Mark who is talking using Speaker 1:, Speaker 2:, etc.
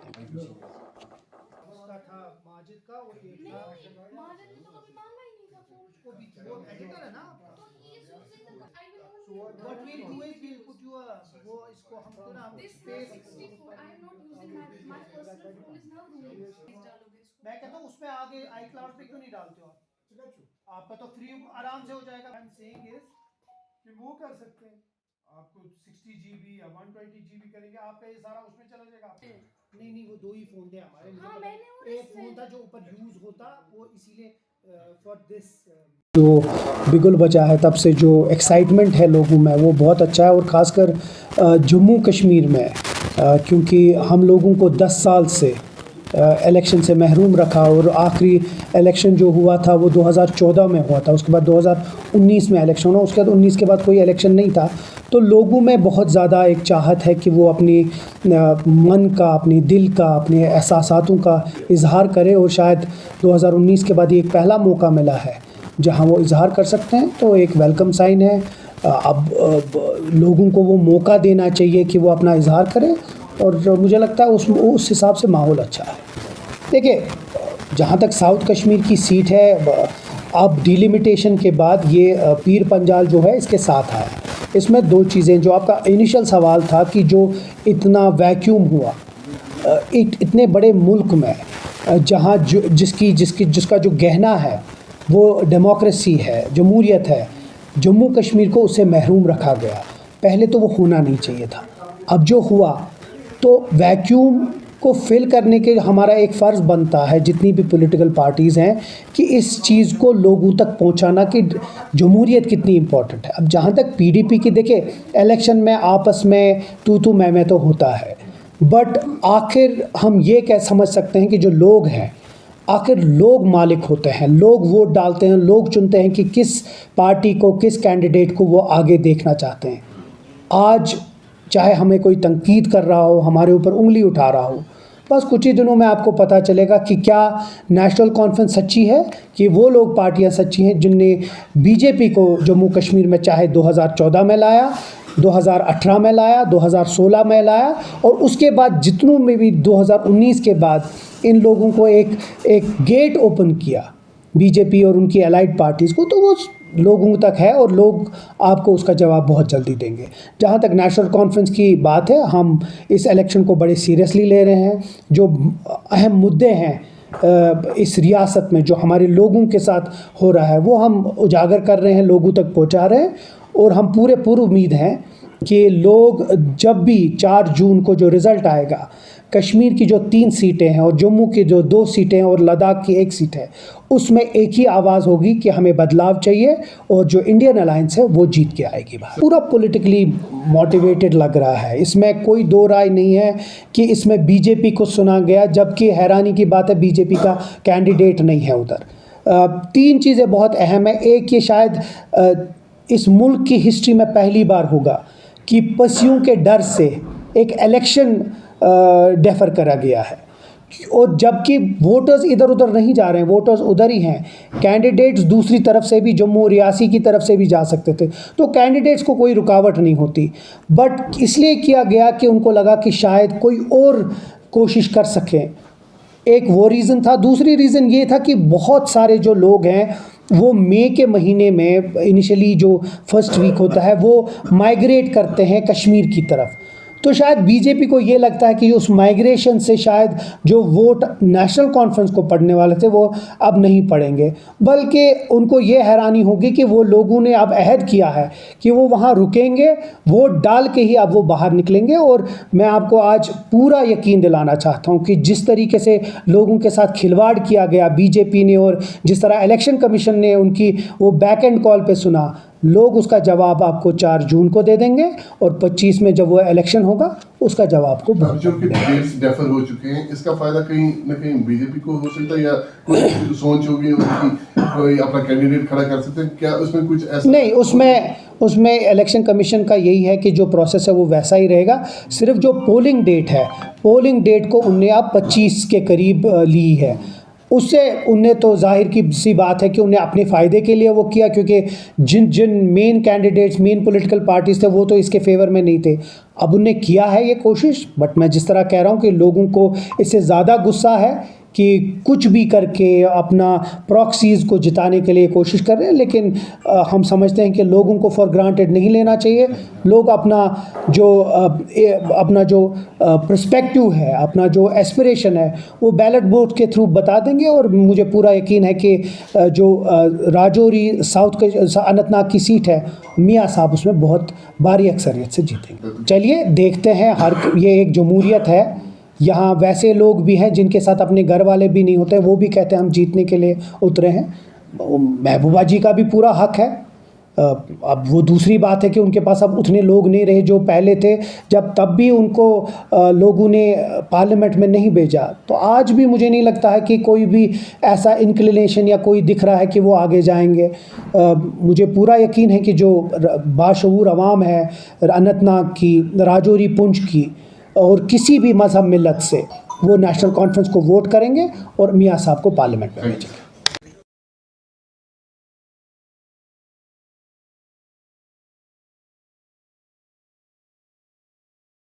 Speaker 1: उसका था माजिद का, वो डेट था।
Speaker 2: माजिद ने तो कभी मांगा ही नहीं था फोन।
Speaker 1: उसको भी वो एडिटर है ना।
Speaker 2: तो he is using the I will only
Speaker 1: What we'll do is we'll put you a वो इसको हम तो ना
Speaker 2: this has 64 I am not using my personal phone is now room डालोगे इसको।
Speaker 1: मैं कहता हूँ उसमें आगे iCloud पे क्यों नहीं डालते हो आप? आपका तो फ्री आराम से हो जाएगा। I'm saying is कि वो कर सकते हैं, आपको 60 GB या 120 GB करेंगे, आपका ये सारा उसमें चला जाएगा। नहीं नहीं, वो 2 ही फोन थे हमारे।
Speaker 2: हाँ, मैंने और
Speaker 1: एक
Speaker 2: इसमें
Speaker 1: फोन था जो ऊपर यूज होता, वो इसीलिए फॉर दिस जो बिगुल बचा है तब से जो एक्साइटमेंट है लोगों में वो बहुत अच्छा है। और ख़ासकर जम्मू कश्मीर में क्योंकि हम लोगों को 10 साल से इलेक्शन से महरूम रखा, और आखिरी इलेक्शन जो हुआ था वो 2014 में हुआ था, उसके बाद 2019 में इलेक्शन हुआ, उसके बाद 19 के बाद कोई इलेक्शन नहीं था। तो लोगों में बहुत ज़्यादा एक चाहत है कि वो अपनी मन का, अपनी दिल का, अपने एहसासातों का इजहार करें, और शायद 2019 के बाद ये एक पहला मौका मिला है जहां वो इजहार कर सकते हैं। तो एक वेलकम साइन है। अब लोगों को वो मौका देना चाहिए कि वो अपना इजहार करें, और मुझे लगता है उस हिसाब से माहौल अच्छा है। देखिए, जहाँ तक साउथ कश्मीर की सीट है, अब डिलिमिटेशन के बाद ये पीर पंजाल जो है इसके साथ आया। इसमें 2 चीज़ें, जो आपका इनिशियल सवाल था कि जो इतना वैक्यूम हुआ इतने बड़े मुल्क में, जहाँ जिसका जो गहना है वो डेमोक्रेसी है, जमहूरियत है, जम्मू कश्मीर को उससे महरूम रखा गया। पहले तो वो होना नहीं चाहिए था। अब जो हुआ, तो वैक्यूम को फिल करने के हमारा एक फ़र्ज़ बनता है, जितनी भी पॉलिटिकल पार्टीज़ हैं, कि इस चीज़ को लोगों तक पहुंचाना कि जमहूरियत कितनी इम्पोर्टेंट है। अब जहां तक पीडीपी की, देखिए इलेक्शन में आपस में तू मैं तो होता है, बट आखिर हम ये क्या समझ सकते हैं कि जो लोग हैं, आखिर लोग मालिक होते हैं, लोग वोट डालते हैं, लोग चुनते हैं कि किस पार्टी को, किस कैंडिडेट को वो आगे देखना चाहते हैं। आज चाहे हमें कोई तनकीद कर रहा हो, हमारे ऊपर उंगली उठा रहा हो, बस कुछ ही दिनों में आपको पता चलेगा कि क्या नेशनल कॉन्फ्रेंस सच्ची है, कि वो लोग पार्टियां सच्ची हैं जिनने बीजेपी को जम्मू कश्मीर में चाहे 2014 में लाया, 2018 में लाया, 2016 में लाया, और उसके बाद जितनों में भी 2019 के बाद इन लोगों को एक गेट ओपन किया बीजेपी और उनकी अलाइड पार्टीज़ को, तो वो लोगों तक है और लोग आपको उसका जवाब बहुत जल्दी देंगे। जहाँ तक नेशनल कॉन्फ्रेंस की बात है, हम इस इलेक्शन को बड़े सीरियसली ले रहे हैं। जो अहम मुद्दे हैं इस रियासत में जो हमारे लोगों के साथ हो रहा है, वो हम उजागर कर रहे हैं, लोगों तक पहुँचा रहे हैं, और हम पूरे उम्मीद हैं कि लोग जब भी 4 जून को जो रिज़ल्ट आएगा, कश्मीर की जो 3 सीटें हैं और जम्मू की जो 2 सीटें हैं और लद्दाख की 1 सीट है, उसमें एक ही आवाज़ होगी कि हमें बदलाव चाहिए, और जो इंडियन अलायंस है वो जीत के आएगी बाहर। पूरा पॉलिटिकली मोटिवेटेड लग रहा है, इसमें कोई 2 राय नहीं है कि इसमें बीजेपी को सुना गया, जबकि हैरानी की बात है बीजेपी का कैंडिडेट नहीं है उधर। 3 चीज़ें बहुत अहम है। एक, ये शायद इस मुल्क की हिस्ट्री में पहली बार होगा कि पसियों के डर से एक इलेक्शन डेफर करा गया है, और जबकि वोटर्स इधर उधर नहीं जा रहे हैं, वोटर्स उधर ही हैं। कैंडिडेट्स दूसरी तरफ से भी, जम्मू रियासी की तरफ से भी जा सकते थे, तो कैंडिडेट्स को कोई रुकावट नहीं होती, बट इसलिए किया गया कि उनको लगा कि शायद कोई और कोशिश कर सकें। एक वो रीज़न था। दूसरी रीज़न ये था कि बहुत सारे जो लोग हैं वो मई के महीने में इनिशियली जो फर्स्ट वीक होता है वो माइग्रेट करते हैं कश्मीर की तरफ। तो शायद बीजेपी को ये लगता है कि उस माइग्रेशन से शायद जो वोट नेशनल कॉन्फ्रेंस को पड़ने वाले थे वो अब नहीं पड़ेंगे, बल्कि उनको ये हैरानी होगी कि वो लोगों ने अब अहद किया है कि वो वहाँ रुकेंगे, वोट डाल के ही अब वो बाहर निकलेंगे। और मैं आपको आज पूरा यकीन दिलाना चाहता हूँ कि जिस तरीके से लोगों के साथ खिलवाड़ किया गया बीजेपी ने, और जिस तरह इलेक्शन कमीशन ने उनकी वो बैक एंड कॉल पे सुना, लोग उसका जवाब आपको 4 जून को दे देंगे, और 25 में जब वो इलेक्शन होगा उसका जवाब को
Speaker 3: जो कि डेट्स डेफर हो चुके हैं, इसका फायदा कहीं न कहीं बीजेपी को हो सकता है, या कोई सोच होगी उनकी, कोई अपना कैंडिडेट खड़ा कर सकते हैं क्या? उसमें कुछ ऐसा
Speaker 1: नहीं, उसमें इलेक्शन कमीशन का यही है कि जो प्रोसेस है वो वैसा ही रहेगा। सिर्फ जो पोलिंग डेट है, पोलिंग डेट को उनने अब 25 के करीब ली है। उससे उनने तो जाहिर की सी बात है कि उन्हें अपने फ़ायदे के लिए वो किया, क्योंकि जिन जिन main candidates main political parties थे वो तो इसके फेवर में नहीं थे। अब उन्हें किया है ये कोशिश, बट मैं जिस तरह कह रहा हूँ कि लोगों को इससे ज़्यादा गुस्सा है कि कुछ भी करके अपना प्रॉक्सीज़ को जिताने के लिए कोशिश कर रहे हैं। लेकिन हम समझते हैं कि लोगों को फॉर ग्रांटेड नहीं लेना चाहिए। लोग अपना जो पर्सपेक्टिव है, अपना जो एस्पिरेशन है, वो बैलेट वोट के थ्रू बता देंगे। और मुझे पूरा यकीन है कि जो राजौरी साउथ के अनंतनाग की सीट है, मियाँ साहब उसमें बहुत भारी अक्सरियत से जीतेंगे। चलिए देखते हैं। ये एक जमहूरियत है, यहाँ वैसे लोग भी हैं जिनके साथ अपने घर वाले भी नहीं होते, वो भी कहते हैं हम जीतने के लिए उतरे हैं। महबूबा जी का भी पूरा हक है। अब वो दूसरी बात है कि उनके पास अब उतने लोग नहीं रहे जो पहले थे, तब भी उनको लोगों ने पार्लियामेंट में नहीं भेजा। तो आज भी मुझे नहीं लगता है कि कोई भी ऐसा इंक्लिनेशन या कोई दिख रहा है कि वो आगे जाएंगे। मुझे पूरा यकीन है कि जो बाशऊर अवाम है अनंतनाग की, राजौरी, पुंछ की और किसी भी मज़हब मिलत से, वो नेशनल कॉन्फ्रेंस को वोट करेंगे और मियाँ साहब को पार्लियामेंट में भेजेंगे।